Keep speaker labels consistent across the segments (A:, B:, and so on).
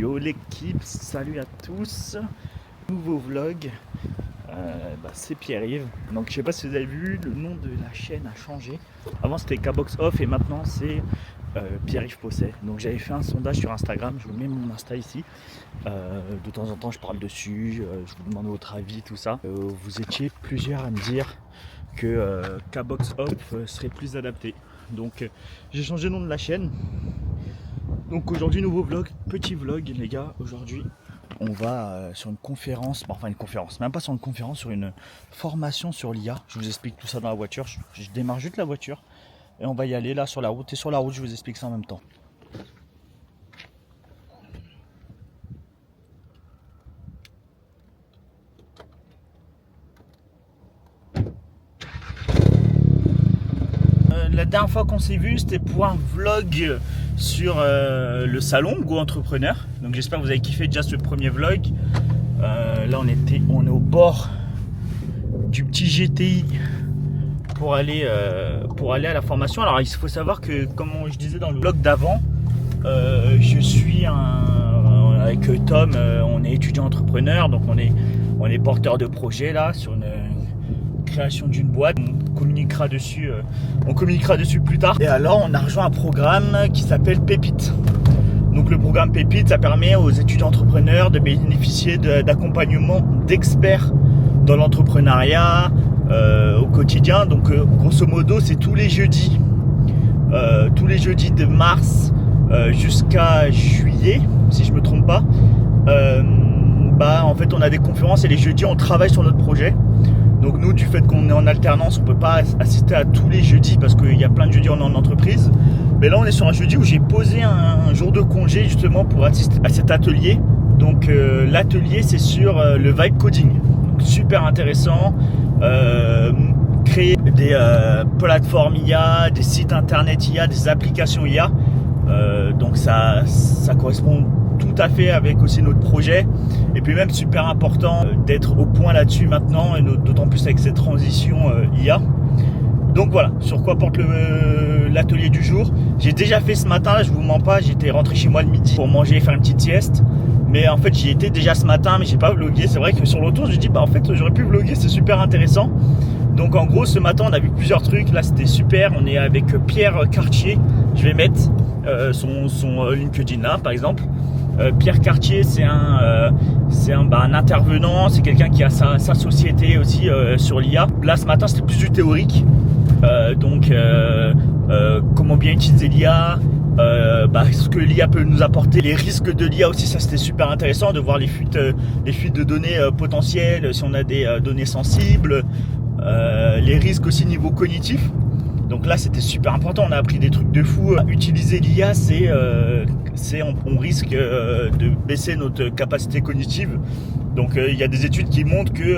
A: Yo l'équipe, salut à tous. Nouveau vlog, c'est Pierre-Yves. Donc je sais pas si vous avez vu, le nom de la chaîne a changé. Avant c'était K-Box Off et maintenant c'est Pierre-Yves Posset. Donc j'avais fait un sondage sur Instagram, je vous mets mon Insta ici. De temps en temps je parle dessus, je vous demande votre avis, tout ça. Vous étiez plusieurs à me dire que K-Box Off serait plus adapté. Donc j'ai changé le nom de la chaîne. Donc aujourd'hui nouveau vlog, petit vlog les gars. Aujourd'hui on va sur une conférence, enfin une conférence, même pas sur une conférence, sur une formation sur l'IA. Je vous explique tout ça dans la voiture, je démarre juste la voiture et on va y aller là sur la route. Et sur la route je vous explique ça en même temps. La dernière fois qu'on s'est vu, c'était pour un vlog sur le salon Go Entrepreneur. Donc j'espère que vous avez kiffé déjà ce premier vlog. Là on est au bord du petit GTI pour aller à la formation. Alors il faut savoir que, comme je disais dans le vlog d'avant, je suis avec Tom, on est étudiant entrepreneur, donc on est porteur de projet là sur une création d'une boîte. On communiquera dessus plus tard. Et alors on a rejoint un programme qui s'appelle Pépite. Donc le programme Pépite, ça permet aux étudiants entrepreneurs de bénéficier d'accompagnement d'experts dans l'entrepreneuriat au quotidien. Donc grosso modo c'est tous les jeudis de mars jusqu'à juillet, si je me trompe pas. En fait on a des conférences et les jeudis on travaille sur notre projet. Donc nous, du fait qu'on est en alternance, on ne peut pas assister à tous les jeudis parce qu'il y a plein de jeudis on est en entreprise. Mais là on est sur un jeudi où j'ai posé un jour de congé justement pour assister à cet atelier. Donc l'atelier c'est sur le vibe coding. Donc, super intéressant. Créer des plateformes IA, des sites internet IA, des applications IA. Donc ça correspond tout à fait avec aussi notre projet. Et puis même super important d'être au point là-dessus maintenant, et d'autant plus avec cette transition IA. Donc voilà, sur quoi porte l'atelier du jour. J'ai déjà fait ce matin, là, je vous mens pas, j'étais rentré chez moi le midi pour manger et faire une petite sieste. Mais en fait j'y étais déjà ce matin, mais j'ai pas vlogué. C'est vrai que sur le retour je me dis en fait j'aurais pu vloguer, c'est super intéressant. Donc en gros ce matin on a vu plusieurs trucs, là c'était super. On est avec Pierre Cartier, je vais mettre son LinkedIn là par exemple. Pierre Cartier c'est un intervenant, c'est quelqu'un qui a sa société aussi sur l'IA. Là ce matin c'était plus du théorique, comment bien utiliser l'IA, ce que l'IA peut nous apporter, les risques de l'IA aussi, ça c'était super intéressant de voir les fuites de données potentielles si on a des données sensibles, les risques aussi niveau cognitif. Donc là c'était super important, on a appris des trucs de fou. Utiliser l'IA on risque de baisser notre capacité cognitive. Donc il y a des études qui montrent que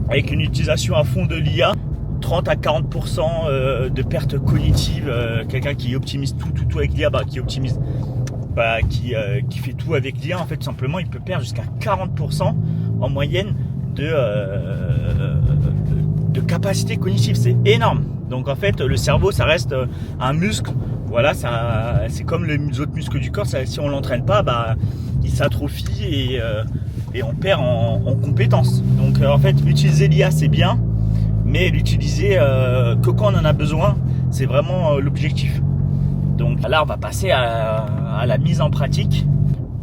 A: avec une utilisation à fond de l'IA, 30 à 40% de pertes cognitives. Quelqu'un qui optimise tout avec l'IA, qui fait tout avec l'IA, en fait tout simplement il peut perdre jusqu'à 40% en moyenne de capacité cognitive. C'est énorme. Donc en fait le cerveau ça reste un muscle, voilà, c'est comme les autres muscles du corps, si on l'entraîne pas, il s'atrophie et on perd en compétences. Donc en fait utiliser l'IA c'est bien, mais l'utiliser que quand on en a besoin, c'est vraiment l'objectif. Donc là on va passer à la mise en pratique.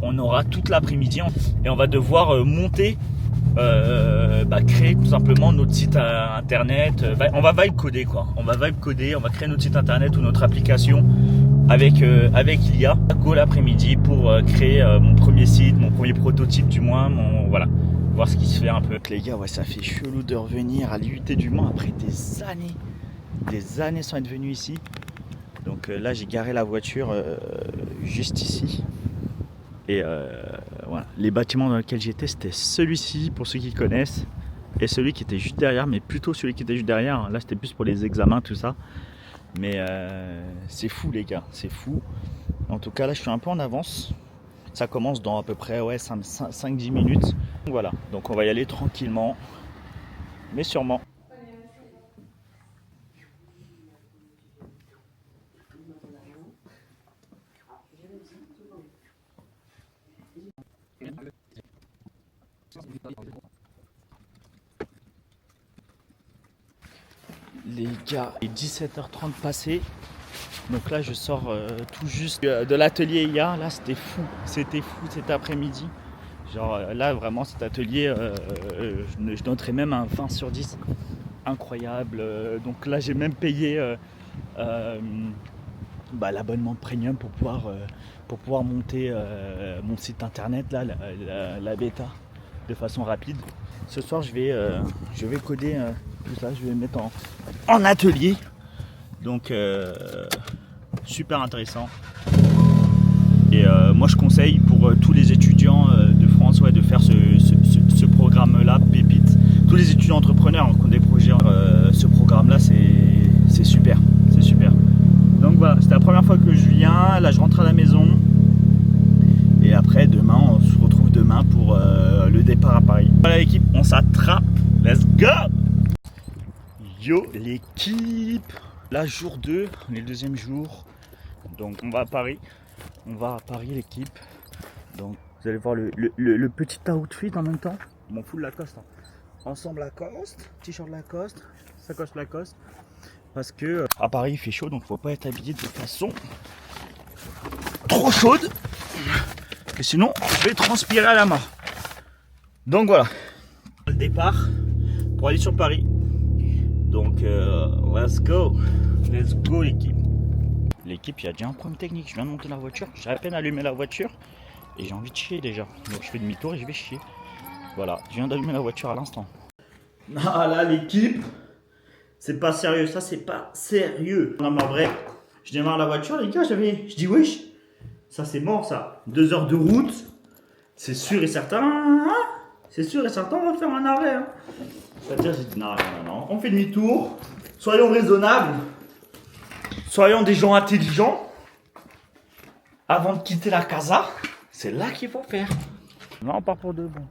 A: On aura toute l'après-midi et on va devoir monter, créer tout simplement notre site internet. On va vibe coder quoi. On va créer notre site internet ou notre application avec l'IA. Go l'après-midi pour créer mon premier site, mon premier prototype du moins, voilà. Voir ce qui se fait un peu. Les gars, ouais, ça fait chelou de revenir à l'IUT du Mans après des années sans être venu ici. Donc là j'ai garé la voiture juste ici. Et voilà, les bâtiments dans lesquels j'étais, c'était celui-ci pour ceux qui connaissent, et celui qui était juste derrière, mais plutôt celui qui était juste derrière. Là c'était plus pour les examens, tout ça. Mais c'est fou les gars, c'est fou. En tout cas là je suis un peu en avance. Ça commence dans à peu près 5-10 minutes. Donc voilà, donc on va y aller tranquillement, mais sûrement. Les gars, il est 17h30 passé. Donc là je sors tout juste de l'atelier hier. Là c'était fou cet après-midi. Genre là vraiment cet atelier, je noterais même un 20 sur 10. Incroyable. Donc là j'ai même payé l'abonnement premium pour pouvoir monter mon site internet là, la bêta de façon rapide. Ce soir je vais coder tout ça, je vais mettre en atelier. Donc super intéressant. Et moi je conseille pour tous les étudiants de France de faire ce programme là, Pépite. Tous les étudiants entrepreneurs qui ont des projets, ce programme là c'est super. C'est super. Donc voilà, c'est la première fois que je viens. Là je rentre à la maison. Et après demain, on se retrouve demain pour le départ à Paris. Voilà l'équipe, on s'attrape. Let's go! Yo l'équipe! Là jour 2, on est le deuxième jour. Donc on va à Paris. On va à Paris l'équipe. Donc vous allez voir le petit outfit en même temps. Mon full Lacoste. Hein. Ensemble Lacoste, t-shirt Lacoste, sacoche Lacoste. Parce que à Paris il fait chaud, donc faut pas être habillé de façon trop chaude. Que sinon je vais transpirer à la mort. Donc voilà. Le départ pour aller sur Paris. Donc let's go l'équipe. L'équipe, il y a déjà un problème technique. Je viens de monter la voiture, j'ai à peine allumé la voiture et j'ai envie de chier déjà. Donc je fais demi-tour et je vais chier. Voilà, je viens d'allumer la voiture à l'instant. Ah là l'équipe, c'est pas sérieux, ça c'est pas sérieux. Non mais en vrai, je démarre la voiture les gars, je dis wesh, ça c'est mort ça. 2 heures de route, c'est sûr et certain. C'est sûr et certain, on va faire un arrêt. Hein. C'est-à-dire, j'ai dit non, on fait demi-tour, soyons raisonnables. Soyons des gens intelligents. Avant de quitter la casa, c'est là qu'il faut faire. Là, on part pour de bon.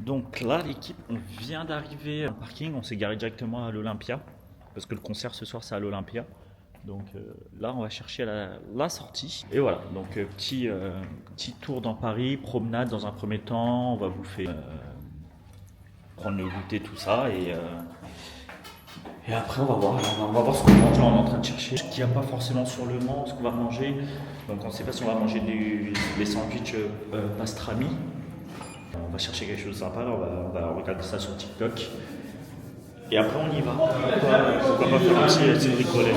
A: Donc là l'équipe, on vient d'arriver au parking, on s'est garé directement à l'Olympia parce que le concert ce soir c'est à l'Olympia. Donc là on va chercher la sortie. Et voilà, donc petit tour dans Paris, promenade dans un premier temps, on va bouffer, prendre le goûter, tout ça et après on va voir ce qu'on mange. Là on est en train de chercher ce qu'il n'y a pas forcément sur le Mans, ce qu'on va manger. Donc on ne sait pas si on va manger des sandwichs pastrami. On va chercher quelque chose de sympa, là, on va regarder ça sur TikTok. Et après on y va. Pourquoi pas faire un petit bricolet.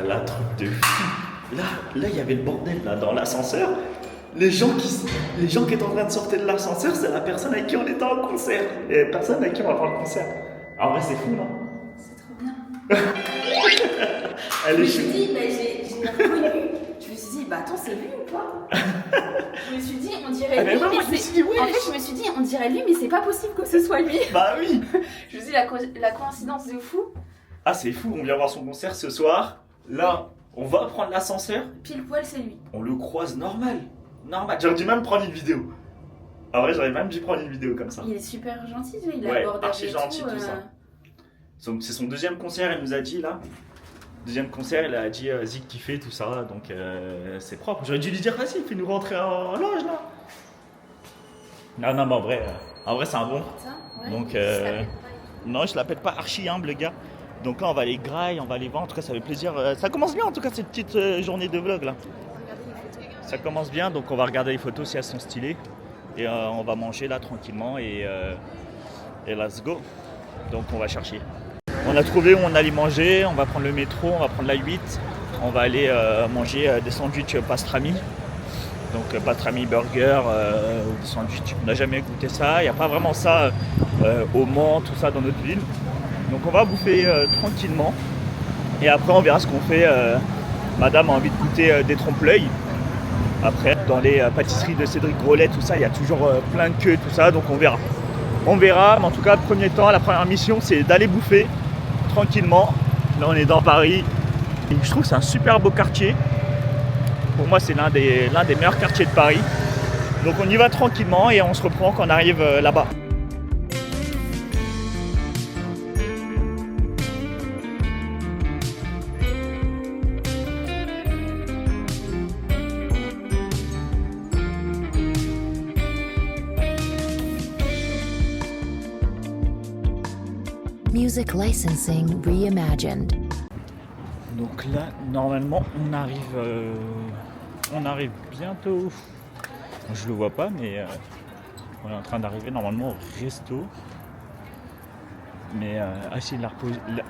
A: La truc de fou. Là il y avait le bordel là, dans l'ascenseur. Les gens qui étaient en train de sortir de l'ascenseur, c'est la personne avec qui on était en concert. Et personne avec qui on va faire le concert. En vrai c'est fou non?
B: C'est trop bien.
A: Elle
B: je me
A: est
B: suis dit, j'ai reconnu. Je me suis dit, attends, c'est lui ou pas? Je me suis dit, on dirait lui.
A: Moi, je me suis dit, oui.
B: En fait, je me suis dit, on dirait lui, mais c'est pas possible que ce soit lui.
A: Bah oui.
B: Je me suis dit, la coïncidence de fou.
A: Ah, c'est fou, on vient voir son concert ce soir. Là, on va prendre l'ascenseur.
B: Pile poil, c'est lui.
A: On le croise normal. J'aurais dû même prendre une vidéo. En vrai, j'aurais même dû prendre une vidéo comme ça.
B: Il est super gentil, il
A: ouais,
B: aborde
A: archi gentil, tout ça. C'est son deuxième concert, il nous a dit là. Deuxième concert, il a dit Zik kiffé, tout ça, donc c'est propre. J'aurais dû lui dire, vas-y, fais-nous rentrer en loge là. Non, mais en vrai, c'est un bon.
B: Ouais,
A: donc, non, je l'appelle pas archi humble, le gars. Donc là, on va aller graille, on va aller voir. En tout cas, ça fait plaisir. Ça commence bien, en tout cas, cette petite journée de vlog là. Ça commence bien, donc on va regarder les photos si elles sont stylées. Et on va manger là tranquillement et let's go. Donc on va chercher. On a trouvé où on allait manger, on va prendre le métro, on va prendre la 8. On va aller manger des sandwichs pastrami. Donc pastrami burger ou des sandwichs. On n'a jamais goûté ça. Il n'y a pas vraiment ça au Mans, tout ça dans notre ville. Donc on va bouffer tranquillement. Et après on verra ce qu'on fait. Madame a envie de goûter des trompe-l'œil. Après dans les pâtisseries de Cédric Grolet, tout ça, il y a toujours plein de queues, tout ça. Donc on verra. On verra, mais en tout cas, le premier temps, la première mission, c'est d'aller bouffer tranquillement. Là, on est dans Paris. Et je trouve que c'est un super beau quartier. Pour moi, c'est l'un des meilleurs quartiers de Paris. Donc, on y va tranquillement et on se reprend quand on arrive là-bas.
C: Music licensing reimagined.
A: Donc là, normalement, on arrive bientôt. Je le vois pas, mais on est en train d'arriver normalement au resto. Mais c'est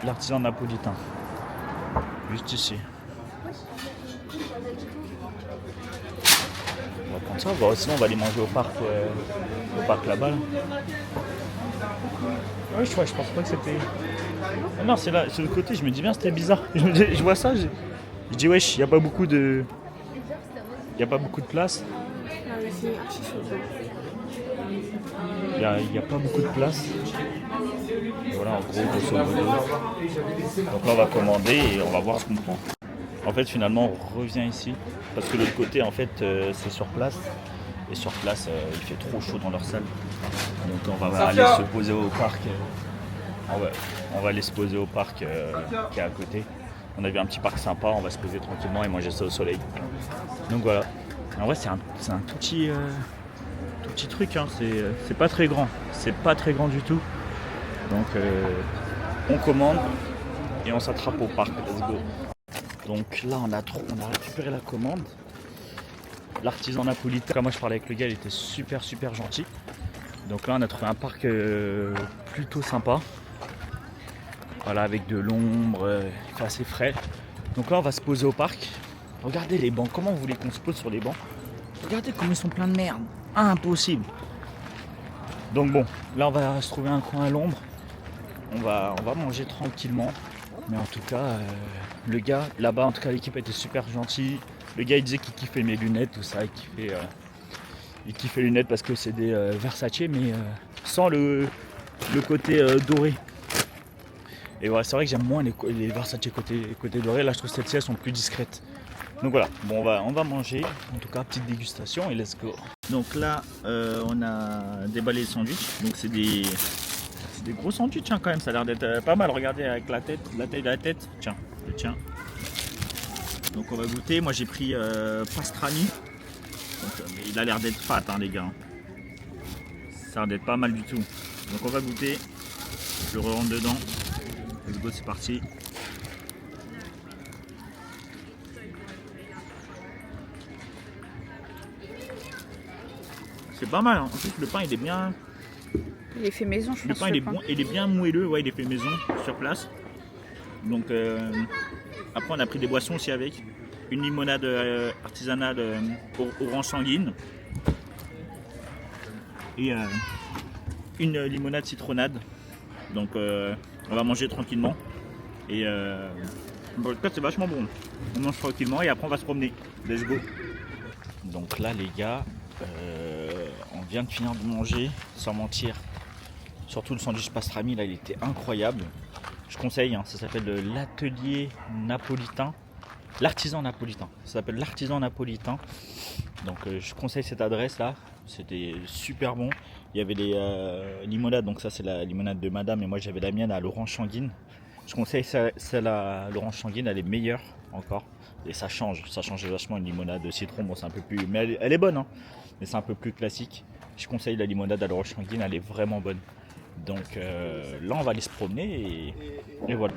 A: l'artisan napolitain. Juste ici. On va prendre ça, sinon on va aller manger au parc là-bas. Là. Oui, je pense pas que c'était. Ah non, c'est là, c'est le côté, je me dis bien, c'était bizarre. Je vois ça, je dis wesh, il n'y a pas beaucoup de. Il n'y a pas beaucoup de place. Il n'y a pas beaucoup de place. Et voilà, en gros, grosso modo. Donc là, on va commander et on va voir ce qu'on prend. En fait, finalement, on revient ici. Parce que de l'autre côté, en fait, c'est sur place. Et sur place, il fait trop chaud dans leur salle. Donc on va aller se poser au parc. On va aller se poser au parc qui est à côté. On a vu un petit parc sympa, on va se poser tranquillement et manger ça au soleil. Donc voilà. En vrai, c'est un tout petit truc. Hein. C'est pas très grand. C'est pas très grand du tout. Donc on commande et on s'attrape au parc. Let's go. Donc là, on a récupéré la commande. L'artisan napolitain. Moi, je parlais avec le gars, il était super gentil. Donc là, on a trouvé un parc plutôt sympa. Voilà, avec de l'ombre, il fait assez frais. Donc là, on va se poser au parc. Regardez les bancs, comment vous voulez qu'on se pose sur les bancs? Regardez comme ils sont pleins de merde. Impossible. Donc bon, là, on va se trouver un coin à l'ombre. On va manger tranquillement. Mais en tout cas, le gars, là-bas, en tout cas, l'équipe était super gentille. Le gars, il disait qu'il kiffait mes lunettes, tout ça. Il kiffait les lunettes parce que c'est des Versace, mais sans le côté doré. Et ouais, c'est vrai que j'aime moins les Versace côté doré. Là, je trouve que celles-ci, elles sont plus discrètes. Donc voilà, bon, on va manger. En tout cas, petite dégustation et let's go. Donc là, on a déballé les sandwichs. Donc c'est des gros sandwichs hein, quand même. Ça a l'air d'être pas mal. Regardez avec la taille de la tête. Tiens, le tien. Donc on va goûter. Moi, j'ai pris pastrami. Donc, mais il a l'air d'être fat, hein, les gars. Ça a l'air d'être pas mal du tout. Donc on va goûter. Je le rentre dedans. Let's go, c'est parti. C'est pas mal. Hein. En plus, le pain, il est bien.
B: Il est fait maison, je pense.
A: Le pain, il est bien moelleux. Ouais, il est fait maison sur place. Donc après, on a pris des boissons aussi avec. Une limonade artisanale orange sanguine et une limonade citronnade. Donc on va manger tranquillement et en tout cas c'est vachement bon. On mange tranquillement et après on va se promener. Let's go. Donc là les gars, on vient de finir de manger, sans mentir. Surtout le sandwich pastrami là, il était incroyable. Je conseille, hein, ça s'appelle l'atelier napolitain. L'artisan napolitain, ça s'appelle l'artisan napolitain. Donc je conseille cette adresse là, c'était super bon. Il y avait les limonades, donc ça c'est la limonade de madame et moi j'avais la mienne à l'orange sanguine. Je conseille celle à l'orange sanguine, elle est meilleure encore. Et ça change vachement une limonade de citron, bon c'est un peu plus, mais elle est bonne hein, mais c'est un peu plus classique. Je conseille la limonade à l'orange sanguine, elle est vraiment bonne. Donc là on va aller se promener et voilà.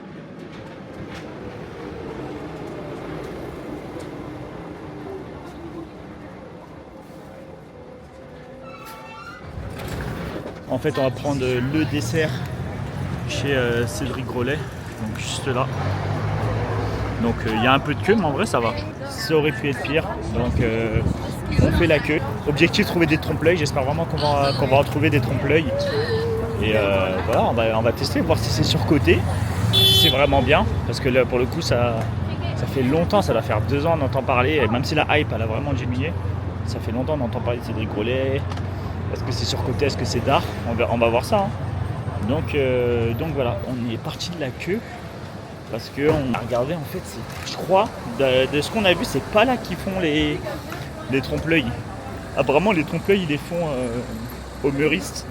A: En fait, on va prendre le dessert chez Cédric Grolet, donc juste là. Donc il y a un peu de queue, mais en vrai ça va. Ça aurait pu être pire, donc On fait la queue. Objectif, trouver des trompe-l'œil. J'espère vraiment qu'on va retrouver des trompe-l'œil. Et voilà, on va tester, voir si c'est surcoté, si c'est vraiment bien. Parce que là, pour le coup, ça fait longtemps, ça doit faire 2 ans on entend parler. Et même si la hype, elle a vraiment diminué, ça fait longtemps on entend parler de Cédric Grolet. Est-ce que c'est surcoté, est-ce que c'est d'art? On va voir ça. Hein. Donc voilà, on est parti de la queue. Parce qu'on a regardé, en fait, je crois, de ce qu'on a vu, c'est pas là qu'ils font les trompe-l'œil. Ah, vraiment, les trompe-l'œil, ils les font au Meurice,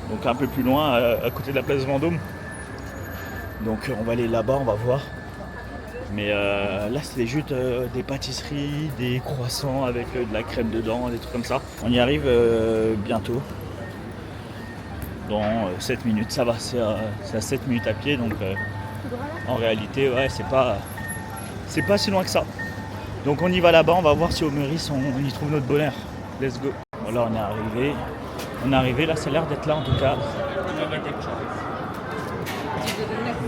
A: donc un peu plus loin, à côté de la place Vendôme. Donc on va aller là-bas, on va voir. Mais là, c'est juste des pâtisseries, des croissants avec de la crème dedans, des trucs comme ça. On y arrive bientôt. Dans 7 minutes, ça va, c'est à 7 minutes à pied, donc en réalité, ouais, c'est pas si loin que ça. Donc on y va là-bas, on va voir si au Meurice on y trouve notre bonheur. Let's go. Voilà, on est arrivé, là ça a l'air d'être là en tout cas.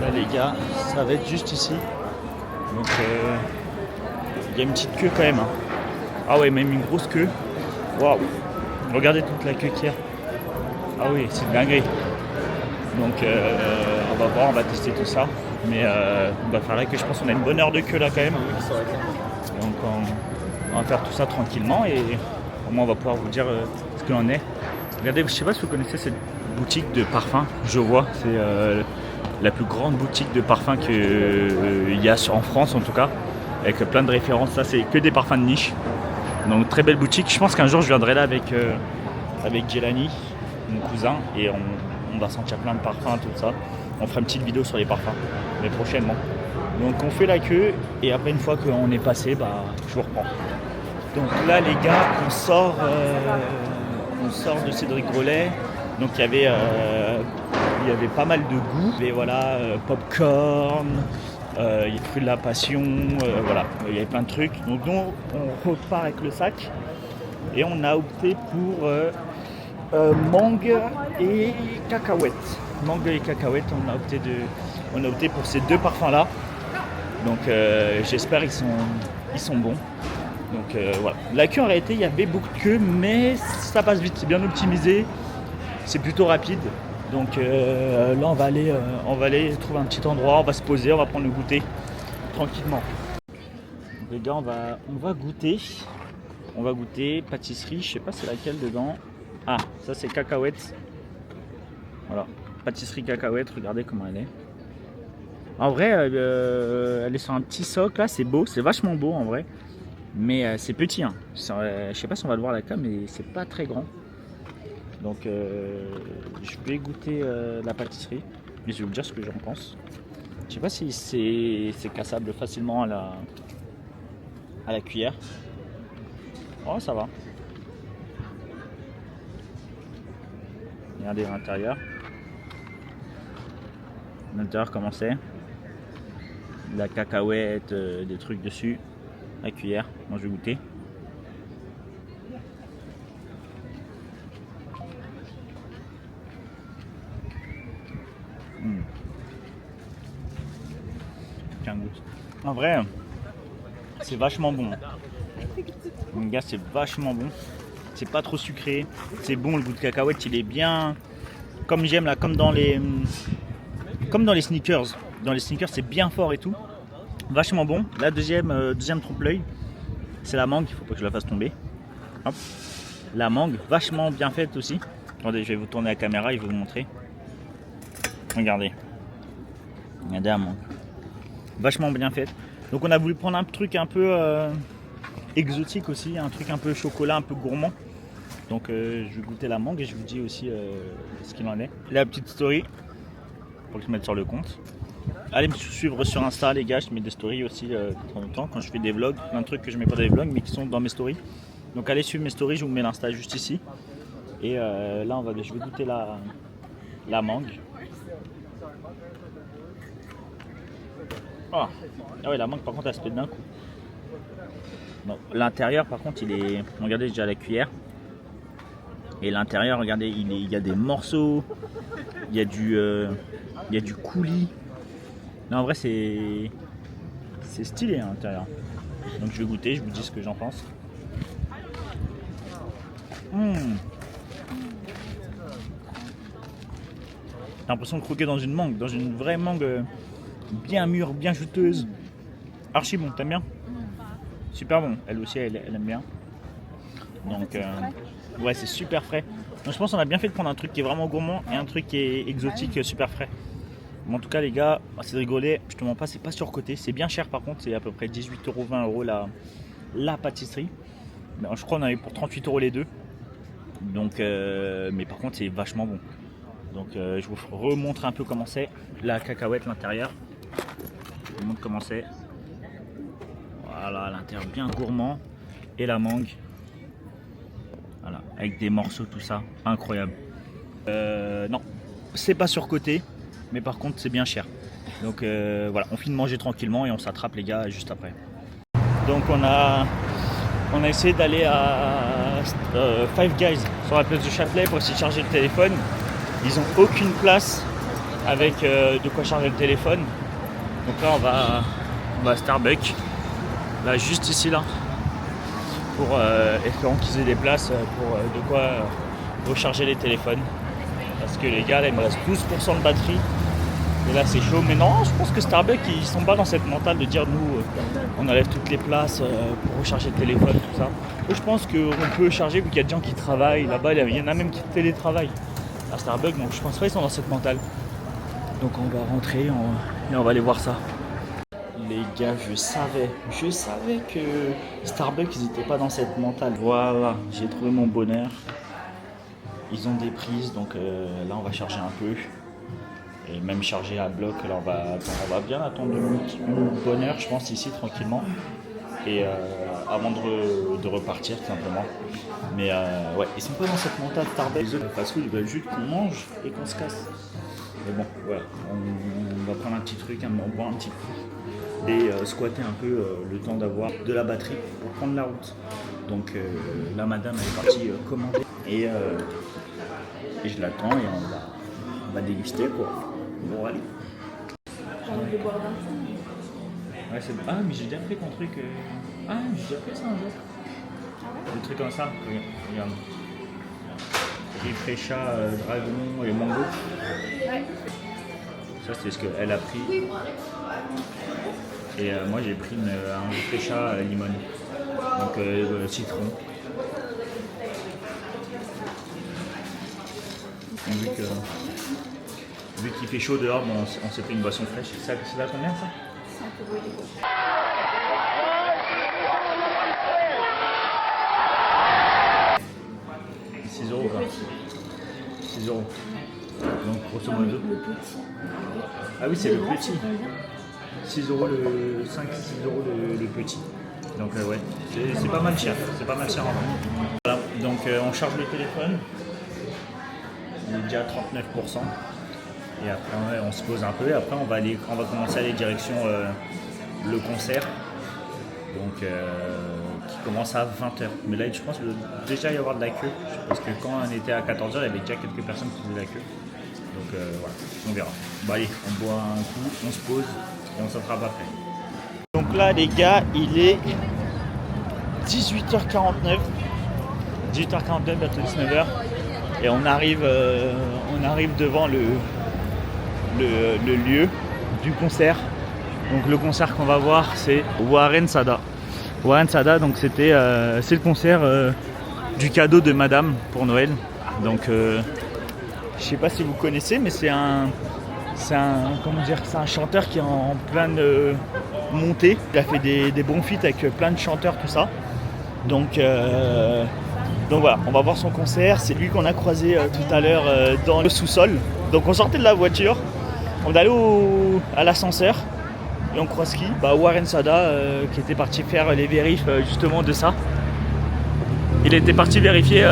A: Là les gars, ça va être juste ici. Donc il y a une petite queue quand même. Hein. Ah ouais, même une grosse queue. Waouh. Regardez toute la queue qu'il y a. Ah oui, c'est une dinguerie. Donc on va voir, on va tester tout ça. Mais on va faire là que je pense qu'on a une bonne heure de queue là quand même. Donc on va faire tout ça tranquillement et au moins on va pouvoir vous dire ce qu'il en est. Regardez, je sais pas si vous connaissez cette boutique de parfums, je vois, c'est la plus grande boutique de parfums qu'il y a en France en tout cas, avec plein de références. Ça c'est que des parfums de niche. Donc très belle boutique. Je pense qu'un jour je viendrai là avec Jelani, mon cousin, et on va sentir plein de parfums, tout ça. On fera une petite vidéo sur les parfums, mais prochainement. Donc on fait la queue et après une fois qu'on est passé, je vous reprends. Donc là les gars, on sort de Cédric Grolet. Donc il y avait pas mal de goûts. Et voilà, popcorn, fruits de la passion, voilà, il y avait plein de trucs. Donc nous on repart avec le sac et on a opté pour mangue et cacahuètes. Mangue et cacahuètes, on a opté pour ces 2 parfums là. Donc j'espère qu'ils sont bons. Donc voilà. La queue en réalité, il y avait beaucoup de queue, mais ça passe vite, c'est bien optimisé, c'est plutôt rapide. Donc là on va aller trouver un petit endroit, on va se poser, on va prendre le goûter tranquillement. Donc, les gars, on va goûter. On va goûter pâtisserie, je sais pas c'est laquelle dedans. Ah, ça c'est cacahuètes. Voilà, pâtisserie cacahuètes, regardez comment elle est. En vrai, elle est sur un petit socle là, c'est beau, c'est vachement beau en vrai. Mais c'est petit, hein. Je sais pas si on va le voir à la cam, mais c'est pas très grand. Donc je vais goûter la pâtisserie, mais je vais vous dire ce que j'en pense. Je sais pas si c'est cassable facilement à la cuillère. Oh, ça va. Regardez à l'intérieur. L'intérieur comment c'est. De la cacahuète, des trucs dessus. La cuillère. Moi je vais goûter. Tiens, goûte. En vrai, c'est vachement bon. Les gars, c'est vachement bon. C'est pas trop sucré. C'est bon, le goût de cacahuète, il est bien. Comme j'aime là, comme dans les sneakers. Dans les sneakers, c'est bien fort et tout. Vachement bon. La deuxième trompe-l'œil, c'est la mangue. Il faut pas que je la fasse tomber. Hop. La mangue, vachement bien faite aussi. Attendez, je vais vous tourner la caméra et je vais vous montrer. Regardez. Regardez la mangue. Vachement bien faite. Donc on a voulu prendre un truc un peu exotique aussi, un truc un peu chocolat, un peu gourmand. Donc je vais goûter la mangue et je vous dis aussi ce qu'il en est. La petite story pour que je mette sur le compte. Allez me suivre sur Insta les gars, je mets des stories aussi de temps en temps quand je fais des vlogs, plein de trucs que je mets pas dans les vlogs mais qui sont dans mes stories. Donc allez suivre mes stories, je vous mets l'Insta juste ici. Et là je vais goûter la mangue. Oh. Ah ouais, la mangue par contre elle se fait d'un coup. Bon, l'intérieur par contre il est, regardez déjà la cuillère. Et l'intérieur, regardez, il y a des morceaux, il y a du coulis. Non, en vrai c'est stylé à l'intérieur. Donc je vais goûter, je vous dis ce que j'en pense. J'ai l'impression de croquer dans une vraie mangue bien mûre, bien juteuse. Archi bon, t'aimes bien? Super bon, elle aussi elle aime bien. Donc ouais, c'est super frais. Donc je pense qu'on a bien fait de prendre un truc qui est vraiment gourmand et un truc qui est exotique, super frais. Mais en tout cas les gars, c'est de rigoler, je te mens pas, c'est pas surcoté, c'est bien cher par contre, c'est à peu près 18 €, 20 € la pâtisserie. Mais je crois qu'on avait pour 38 € les deux. Donc mais par contre c'est vachement bon. Donc je vous remontre un peu comment c'est la cacahuète, l'intérieur. Je vous montre comment c'est. Voilà, l'intérieur bien gourmand et la mangue. Voilà, avec des morceaux, tout ça, incroyable. Non, c'est pas surcoté, mais par contre c'est bien cher. Donc voilà, on finit de manger tranquillement et on s'attrape les gars juste après. Donc on a essayé d'aller à Five Guys sur la place du Châtelet pour essayer de charger le téléphone. Ils n'ont aucune place avec de quoi charger le téléphone. Donc là on va à Starbucks, là juste ici là, pour espérons qu'ils aient des places pour de quoi recharger les téléphones. Parce que les gars là il me reste 12% de batterie. Et là c'est chaud, mais non, je pense que Starbucks ils sont pas dans cette mentale de dire nous on enlève toutes les places pour recharger le téléphone, tout ça. Et je pense qu'on peut charger vu qu'il y a des gens qui travaillent là-bas, il y en a même qui télétravaillent à Starbucks, donc je pense pas qu'ils sont dans cette mentale. Donc on va rentrer et on va aller voir ça. Les gars, je savais que Starbucks ils étaient pas dans cette mentale. Voilà, j'ai trouvé mon bonheur. Ils ont des prises, donc là on va charger un peu. Et même charger à bloc, là on va bien attendre une bonne heure je pense ici tranquillement. Et avant de repartir tout simplement. Mais ouais, ils sont pas dans cette mentale Starbucks. Les autres fast food ils veulent juste qu'on mange et qu'on se casse. Mais bon, voilà, on va prendre un petit truc, on boit un petit coup. Et squatter un peu le temps d'avoir de la batterie pour prendre la route. Donc la madame elle est partie commander. Et je l'attends et on va déguster quoi. Bon allez. Ouais, ah mais j'ai déjà fait ton truc. Ah j'ai déjà fait ça un jour. Des trucs comme ça. Regarde. Rifrecha, dragon et mango. Ça c'est ce qu'elle a pris. Et moi j'ai pris un Rifrecha limon. Donc citron. Vu qu'il fait chaud dehors, bon, on s'est pris une boisson fraîche. C'est là combien ça? 6 € quoi. 6 €. Donc grosso modo. Ah oui c'est le petit. 6 € le 5-6 € le petit. Donc ouais, c'est pas mal cher. C'est pas mal cher en vrai. Voilà, donc on charge le téléphone. Il est déjà à 39%. Et après on se pose un peu et après on va commencer à aller direction le concert donc qui commence à 20h. Mais là je pense qu'il doit déjà y avoir de la queue parce que quand on était à 14h il y avait déjà quelques personnes qui faisaient la queue. Donc voilà, on verra. Bon allez, on boit un coup, on se pose et on s'attrape après. Donc là les gars, il est 18h49. 18h49, bientôt 19h. Et on arrive devant le lieu du concert. Donc le concert qu'on va voir c'est Warren Sada. Warren Sada, donc c'est le concert du cadeau de madame pour Noël. Donc je sais pas si vous connaissez mais c'est un chanteur qui est en pleine montée. Il a fait des bons feats avec plein de chanteurs tout ça. Donc voilà, on va voir son concert. C'est lui qu'on a croisé tout à l'heure dans le sous-sol. Donc on sortait de la voiture. On est allé à l'ascenseur et on croise qui? Warren Sada qui était parti faire les vérifs justement de ça. Il était parti vérifier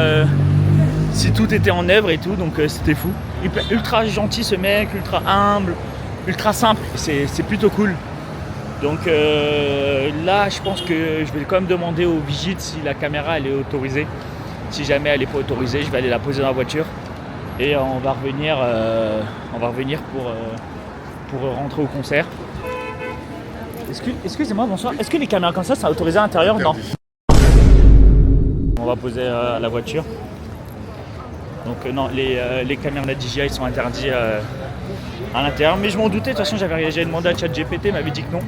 A: si tout était en œuvre et tout, donc c'était fou. Ultra gentil ce mec, ultra humble, ultra simple, c'est plutôt cool. Donc là je pense que je vais quand même demander au vigile si la caméra elle est autorisée. Si jamais elle n'est pas autorisée, je vais aller la poser dans la voiture. Et on va revenir pour rentrer au concert. Excusez-moi, bonsoir. Est-ce que les caméras comme ça, c'est autorisé à l'intérieur? Non. On va poser à la voiture. Donc non, les caméras DJI sont interdits à l'intérieur. Mais je m'en doutais, de toute façon j'avais demandé à ChatGPT, il m'avait dit que non.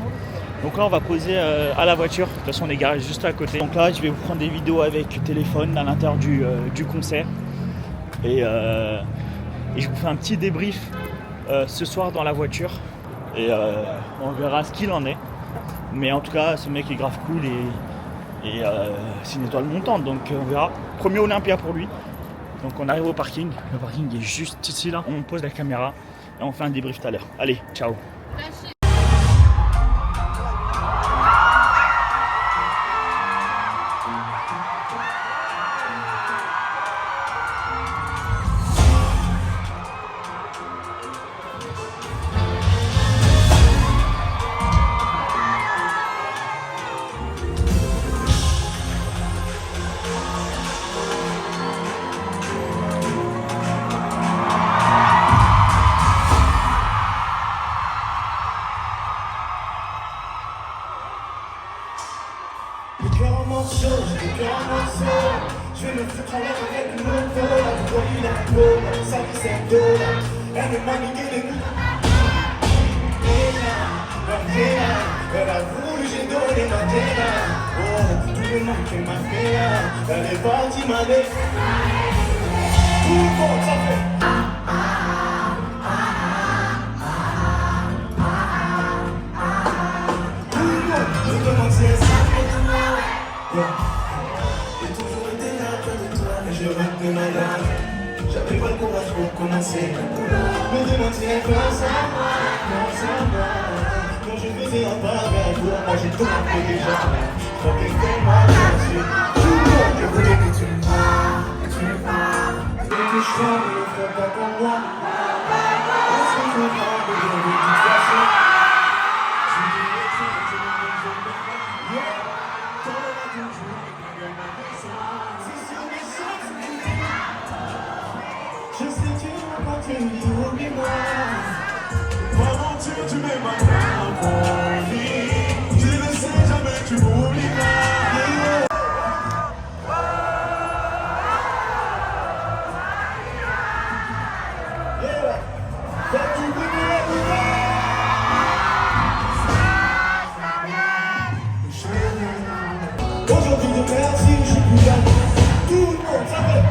A: Donc là on va poser à la voiture, de toute façon on est garé juste à côté. Donc là je vais vous prendre des vidéos avec téléphone à l'intérieur du concert. Et je vous fais un petit débrief ce soir dans la voiture. Et on verra ce qu'il en est. Mais en tout cas ce mec est grave cool et c'est une étoile montante, donc on verra. Premier Olympia pour lui. Donc on arrive au parking, le parking est juste ici là, on pose la caméra et on fait un débrief tout à l'heure. Allez, ciao.
D: Je vais me foutre en l'air avec une moto, la folie, la peau, sa vie c'est $. Elle me maniquait les coups. Elle a voulu, j'ai donné ma tête. Oh, tout le monde qui m'a fait. Elle est partie, ma nez. Tout le monde s'en fait. Tout le monde me demande si elle s'appelle. Je rate malade, j'avais pas le courage pour commencer. Me demande si elle pense à moi, quand je faisais un pas vers toi, moi j'ai tout fait déjà. Je crois qu'elle fait mal dessus. Tout le monde, je voulais que tu me parles, que tu me parles. Et que je sois, mais ne ferai pas comme moi. Parce qu'on ne peut pas me de toute façon. Tu me dis que tu me dis que je me t'en auras toujours. Je sais que tu m'as pas tenu, oublie-moi. Maman, tu mets ma main en vie. Tu ne sais jamais, tu m'oublieras. Fais tout brûler, aujourd'hui de merci, je suis plus là. Tout le monde s'appelle.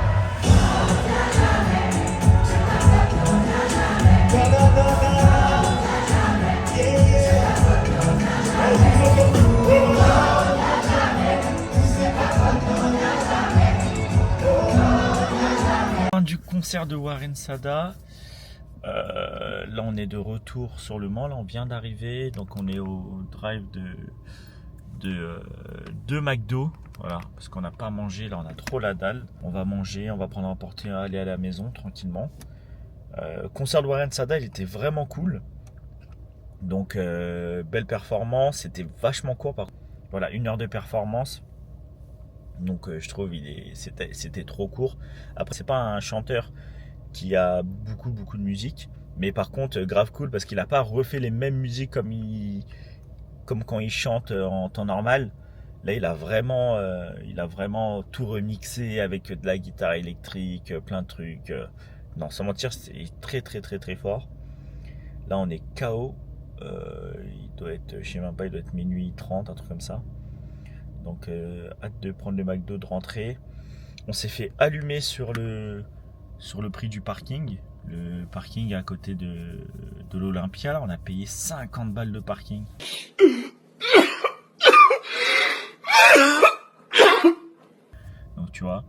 A: Du concert de Warren Sada. Là on est de retour sur le Mans, là on vient d'arriver, donc on est au drive de McDo, voilà, parce qu'on n'a pas mangé, là on a trop la dalle. On va manger, on va prendre un porter, aller à la maison tranquillement. Concert de Warren Sada, il était vraiment cool, donc belle performance, c'était vachement court par contre. Voilà, 1 heure de performance. Donc je trouve c'était trop court. Après c'est pas un chanteur qui a beaucoup de musique, mais par contre grave cool parce qu'il a pas refait les mêmes musiques comme quand il chante en temps normal. Là il a vraiment tout remixé avec de la guitare électrique, plein de trucs. Non, sans mentir, c'est très fort. Là on est KO. Il doit être, je sais même pas, il doit être minuit 30, un truc comme ça. Donc hâte de prendre le McDo, de rentrer. On s'est fait allumer sur le prix du parking. Le parking à côté de l'Olympia. On a payé 50 balles de parking. Donc tu vois,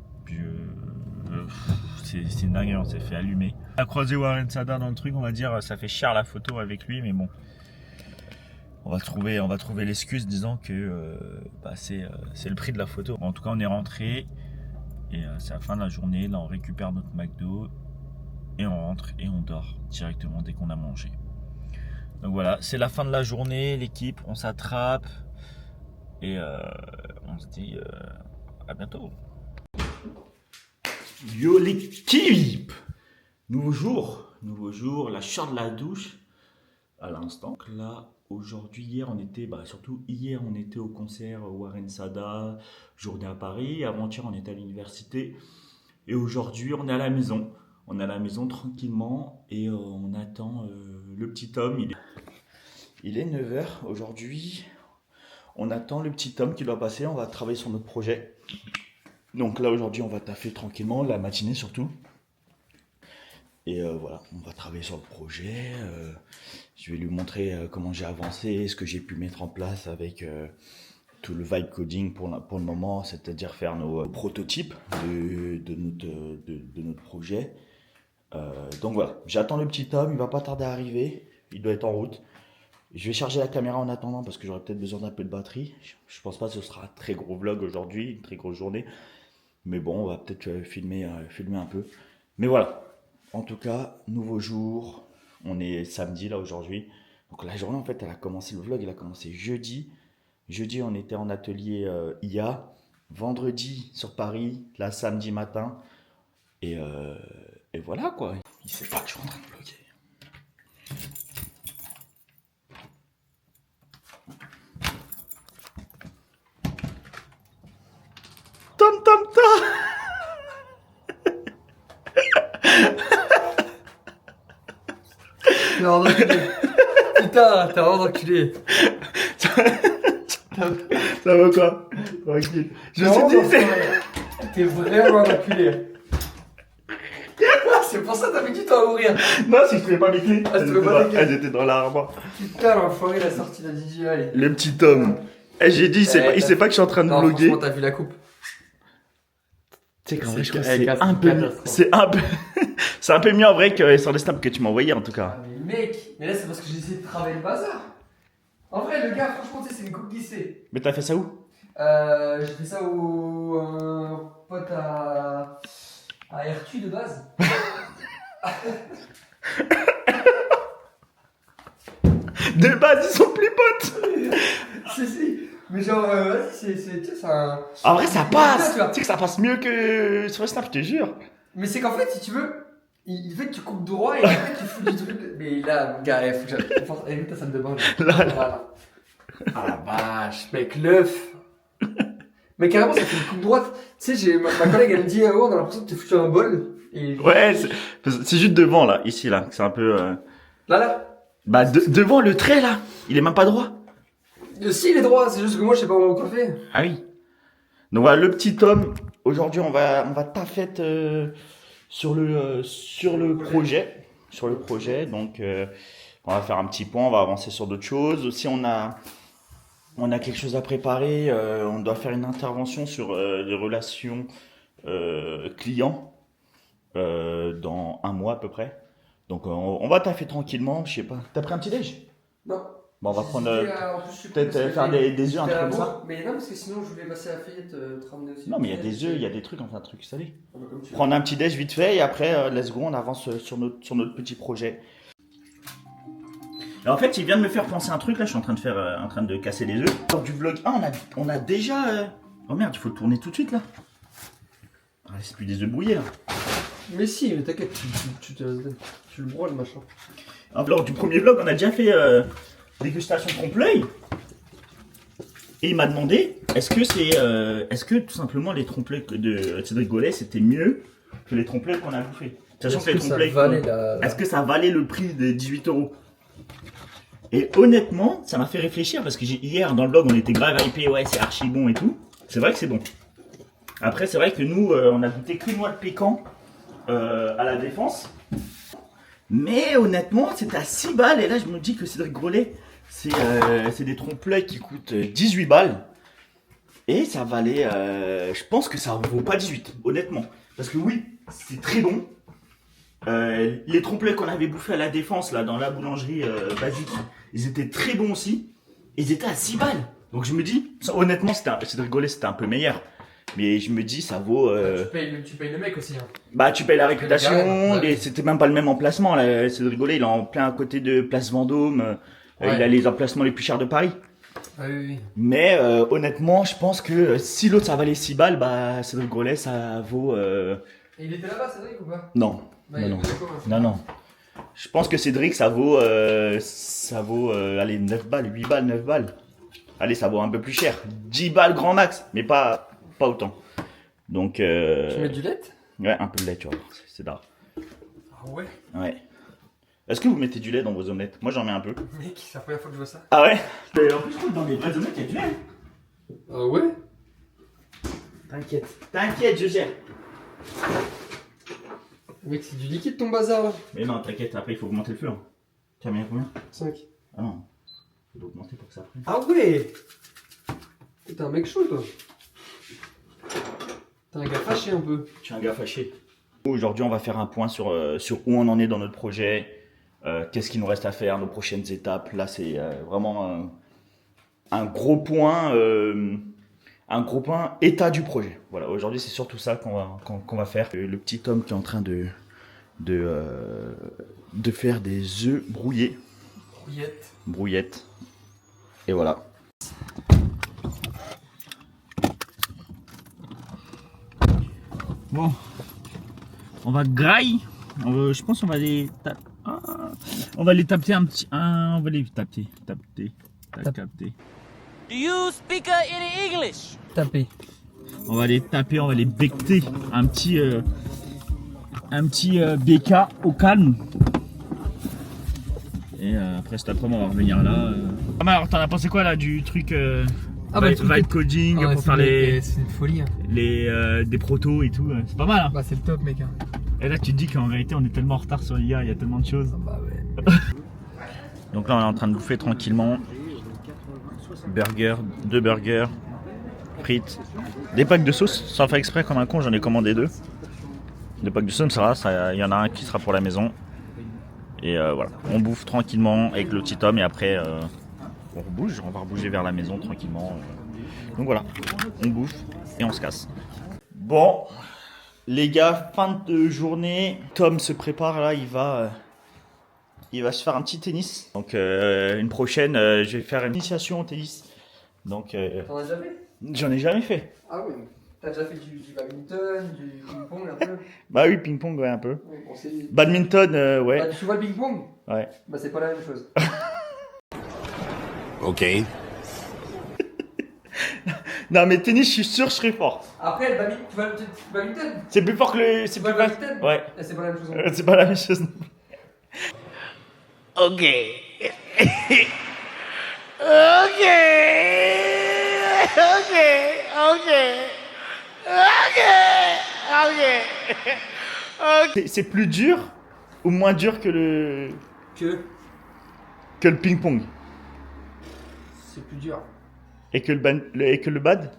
A: c'est une dinguerie, on s'est fait allumer. On a croisé Warren Sada dans le truc, on va dire, ça fait cher la photo avec lui, mais bon. On va trouver l'excuse disant que c'est le prix de la photo. En tout cas, on est rentré et c'est la fin de la journée. Là, on récupère notre McDo et on rentre et on dort directement dès qu'on a mangé. Donc voilà, c'est la fin de la journée, l'équipe, on s'attrape et on se dit à bientôt. Yo l'équipe! Nouveau jour, la chaleur de la douche à l'instant. Donc là, aujourd'hui, hier on était au concert Warren Sada, journée à Paris. Avant-hier on était à l'université Et aujourd'hui, on est à la maison. On est à la maison tranquillement et on attend le petit homme. Il est 9 h aujourd'hui. On attend le petit homme qui doit passer. On va travailler sur notre projet. Donc là, aujourd'hui, on va taffer tranquillement, la matinée surtout. Et voilà, on va travailler sur le projet. Je vais lui montrer comment j'ai avancé, ce que j'ai pu mettre en place avec tout le vibe coding pour le moment, c'est-à-dire faire nos prototypes de notre projet. Donc voilà, j'attends le petit homme, il va pas tarder à arriver, il doit être en route. Je vais charger la caméra en attendant parce que j'aurai peut-être besoin d'un peu de batterie. Je pense pas que ce sera un très gros vlog aujourd'hui, une très grosse journée. Mais bon, on va peut-être filmer un peu. Mais voilà, en tout cas, nouveau jour. On est samedi là aujourd'hui. Donc la journée en fait, elle a commencé, le vlog il a commencé jeudi. Jeudi, on était en atelier IA. Vendredi sur Paris, là samedi matin. Et voilà quoi. Il sait pas que je suis en train de vlogger. Tom tom tom.
E: T'es un enculé. Putain, t'es un enculé.
A: Ça va quoi? Tranquille. Je me suis dit,
E: t'es vraiment un enculé. C'est pour ça que t'as mis du temps à ouvrir.
A: non, si je trouvais pas mes clés.
E: Ah, tu trouvais pas les clés.
A: Elles étaient dans l'armoire.
E: Putain, l'enfoiré, il a sorti la DJI.
A: Le petit homme. J'ai dit, il sait pas que je suis en train de
E: non,
A: vlogger.
E: franchement, t'as vu la coupe.
A: Tu sais qu'en vrai,
E: C'est
A: c'est un peu c'est un peu mieux en vrai que sur les snaps que tu m'as envoyé en tout cas.
E: Ah, mais mec, mais là c'est parce que j'ai essayé de travailler le bazar. En vrai, le gars, franchement, tu sais, c'est une coupe glissée.
A: Mais t'as fait ça où?
E: J'ai fait ça au pote à RQ de base.
A: De base, ils sont plus potes.
E: si. Mais genre, vas-y, tu sais, c'est un.
A: En vrai, ça passe.
E: Tu vois.
A: Tu sais que ça passe mieux que sur le snap, je te jure.
E: Mais c'est qu'en fait, si tu veux, il fait que tu coupes droit et après tu fous du truc. Mais là, gars, il faut que j'aille. Évite ta salle de bain.
A: Là.
E: Voilà. Ah la vache, mec, l'œuf. Mais carrément, ça fait une coupe droite. Tu sais, ma collègue, elle me dit, oh, on a l'impression que t'es foutu un bol. Et...
A: Ouais, c'est juste devant là, ici là. C'est un peu.
E: Là.
A: Bah, devant le trait là. Il est même pas droit.
E: Si, il est droit, c'est juste que moi, je sais pas où coiffer.
A: Ah oui. Donc voilà, le petit homme. Aujourd'hui, on va taffer sur le projet. Sur le projet. Donc, on va faire un petit point. On va avancer sur d'autres choses. Aussi, on a quelque chose à préparer. On doit faire une intervention sur les relations clients dans 1 mois à peu près. Donc, on va taffer tranquillement. Je sais pas. T'as pris un petit déj?
E: Non.
A: Bon, on va prendre
E: Peut-être
A: peut-être faire des œufs, un truc comme ça.
E: Mais non, parce que sinon, je voulais passer à Fayette te ramener aussi.
A: Non, mais il y a des œufs, il y a des trucs, enfin, un truc salé.
E: Ah bah, comme tu veux.
A: Prendre un petit déj vite fait et après, let's go, on avance sur notre petit projet. Alors, en fait, il vient de me faire penser un truc là, je suis en train de casser des œufs. Lors du vlog 1, on a déjà. Oh merde, il faut le tourner tout de suite là. Ah, c'est plus des œufs brouillés là.
E: Mais si, mais t'inquiète, tu le broies le machin.
A: Alors, lors du premier vlog, on a déjà fait dégustation trompe-l'œil. Et il m'a demandé est-ce que tout simplement les trompe-l'œil de Cédric Gollet c'était mieux que les trompe-l'œil qu'on a bouffé. Sachant que les trompe-l'œil. Est-ce que ça valait le prix de 18 €? Et honnêtement, ça m'a fait réfléchir parce que hier dans le vlog on était grave hypé, ouais c'est archi bon et tout. C'est vrai que c'est bon. Après c'est vrai que nous on a goûté que noix de pécan à la Défense. Mais honnêtement c'était à 6 balles et là je me dis que Cédric Gollet c'est des trompe-l'œil qui coûtent 18 balles. Et ça valait, je pense que ça vaut pas 18, honnêtement. Parce que oui, c'est très bon. Les trompe-l'œil qu'on avait bouffés à la Défense, là, dans la boulangerie basique, ils étaient très bons aussi. Ils étaient à 6 balles. Donc je me dis, honnêtement, Cédric Gollet, c'était un peu meilleur. Mais je me dis, ça vaut...
E: Tu payes le mec aussi. Hein.
A: Bah, tu payes la réputation.
E: Ouais.
A: C'était même pas le même emplacement. Là. Cédric Gollet, il est en plein à côté de Place Vendôme.
E: Ouais.
A: Il a les emplacements les plus chers de Paris.
E: Ah oui.
A: Mais honnêtement, je pense que si l'autre ça valait 6 balles, bah Cédric Gollet ça vaut.
E: Et il était là-bas, Cédric, ou pas?
A: Non.
E: Bah,
A: Non. Je pense que Cédric ça vaut allez 9 balles, 8 balles, 9 balles. Allez, ça vaut un peu plus cher. 10 balles grand max, mais pas autant. Donc
E: Tu mets du lait?
A: Ouais, un peu de lait, tu vois. C'est d'art.
E: Ah ouais?
A: Ouais. Est-ce que vous mettez du lait dans vos omelettes? Moi, j'en mets un peu.
E: Mec, c'est la première fois que je vois ça.
A: Ah ouais? Mais en plus, je trouve que dans les pâtes omelettes, il y a du lait.
E: Ah ouais?
A: T'inquiète, je gère.
E: Mec, c'est du liquide ton bazar là.
A: Mais non, t'inquiète, après, il faut augmenter le feu. Hein. Tu as mis combien?
E: 5.
A: Ah non. Il faut augmenter pour que ça prenne.
E: Ah ouais! T'es un mec chaud toi. T'es un gars fâché un peu.
A: Je suis un gars fâché. Aujourd'hui, on va faire un point sur où on en est dans notre projet. Qu'est-ce qu'il nous reste à faire, nos prochaines étapes. Là, c'est vraiment un gros point. Un gros point état du projet. Voilà, aujourd'hui c'est surtout ça qu'on va faire. Le petit homme qui est en train de faire des œufs brouillés. Brouillettes. Et voilà. Bon, on va grailler. Je pense qu'on va les on va les taper un petit. On va les taper.
F: Do you speak any English?
E: Tapé.
A: On va les taper, on va les becter. Un petit BK au calme. Et après cet après-midi, on va revenir là. Ah mais alors, t'en as pensé quoi là du truc vibe coding pour faire
E: C'est une folie. Hein.
A: des protos et tout. C'est pas mal. Hein.
E: Bah c'est le top mec. Hein.
A: Et là, tu te dis qu'en réalité, on est tellement en retard sur l'IA, il y a tellement de choses.
E: Bah ouais.
A: Donc là, on est en train de bouffer tranquillement. Deux burgers, frites, des packs de sauce, sans faire exprès comme un con, j'en ai commandé 2. Des packs de sauce, ça va, il y en a un qui sera pour la maison. Et voilà, on bouffe tranquillement avec le petit homme et après on va rebouger vers la maison tranquillement. Donc voilà, on bouffe et on se casse. Bon, les gars, fin de journée, Tom se prépare là, il va se faire un petit tennis. Donc une prochaine, je vais faire une initiation au tennis. Donc
E: T'en as déjà fait?
A: j'en ai jamais fait.
E: Ah oui. T'as déjà fait du badminton, du ping-pong un peu?
A: Bah oui, ping-pong, ouais, un peu.
E: Oui, bon, c'est...
A: Badminton, ouais.
E: Bah, tu vois le ping-pong?
A: Ouais.
E: Bah c'est pas la même chose.
F: Ok.
A: Non mais tennis, je suis sûr que je serai fort.
E: Après, le badminton, tu vois le badminton?
A: C'est plus fort que le... C'est
E: Tu vois
A: plus
E: le
A: fort.
E: badminton?
A: Ouais.
E: C'est pas la même chose.
A: C'est pas la même chose.
F: Ok.
A: C'est plus dur ou moins dur que le ping-pong
E: C'est plus dur.
A: et que le bad.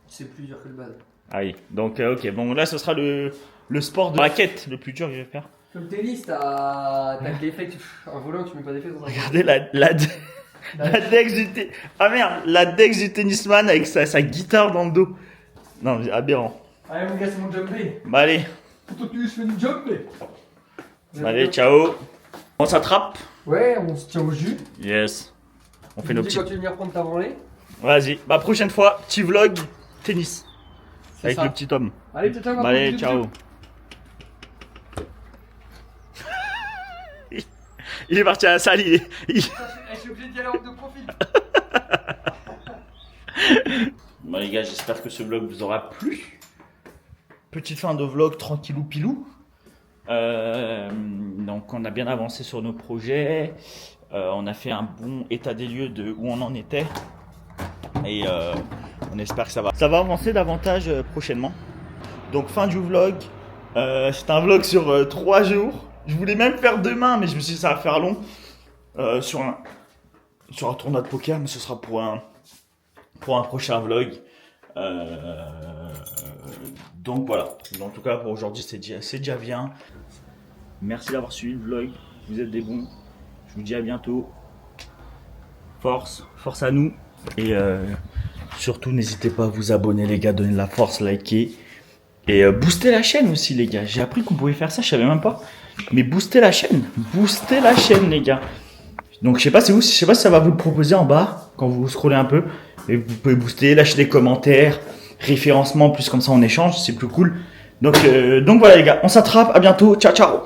E: C'est plus dur que le bad.
A: Ah oui. Donc ok, bon là ce sera le sport de raquette le plus dur que je vais faire.
E: Comme le tennis, t'as que l'effet, un volant, tu mets pas d'effet dans un
A: Regardez la dex du ah merde, la dex du tennisman avec sa guitare dans le dos. Non, mais aberrant.
E: Allez mon gars, c'est mon jumpé.
A: Bah allez,
E: Toi tu fais du jumpé.
A: allez, ciao. On s'attrape.
E: Ouais, on se tient au jus.
A: Yes. On fait
E: Tu
A: nos
E: me dis
A: petits.
E: quand tu veux venir prendre ta branlée.
A: Vas-y. Bah prochaine fois, petit vlog tennis
E: C'est
A: avec
E: ça.
A: le petit homme.
E: Allez, ciao, ciao.
A: Bah, allez,
E: bisous,
A: ciao.
E: bisous.
A: Il est parti à la salle, il...
E: Je suis obligé d'y aller en de profil.
A: Bon les gars, j'espère que ce vlog vous aura plu. Petite fin de vlog tranquillou pilou. Donc on a bien avancé sur nos projets. On a fait un bon état des lieux de où on en était. Et on espère que ça va avancer davantage prochainement. Donc fin du vlog. C'est un vlog sur 3 jours. Je voulais même faire demain, mais je me suis dit ça va faire long. Sur un tournoi de poker, mais ce sera pour un prochain vlog. Donc voilà. En tout cas pour aujourd'hui c'est déjà bien. Merci d'avoir suivi le vlog. Vous êtes des bons. Je vous dis à bientôt. Force à nous. Et surtout n'hésitez pas à vous abonner les gars, donner de la force, liker. Et booster la chaîne aussi les gars. J'ai appris qu'on pouvait faire ça, je savais même pas. Mais booster la chaîne les gars. Donc je sais pas si ça va vous le proposer en bas quand vous scrollez un peu. Et vous pouvez booster, lâcher des commentaires, référencement, plus comme ça on échange, c'est plus cool. Donc voilà les gars, on s'attrape, à bientôt, ciao ciao.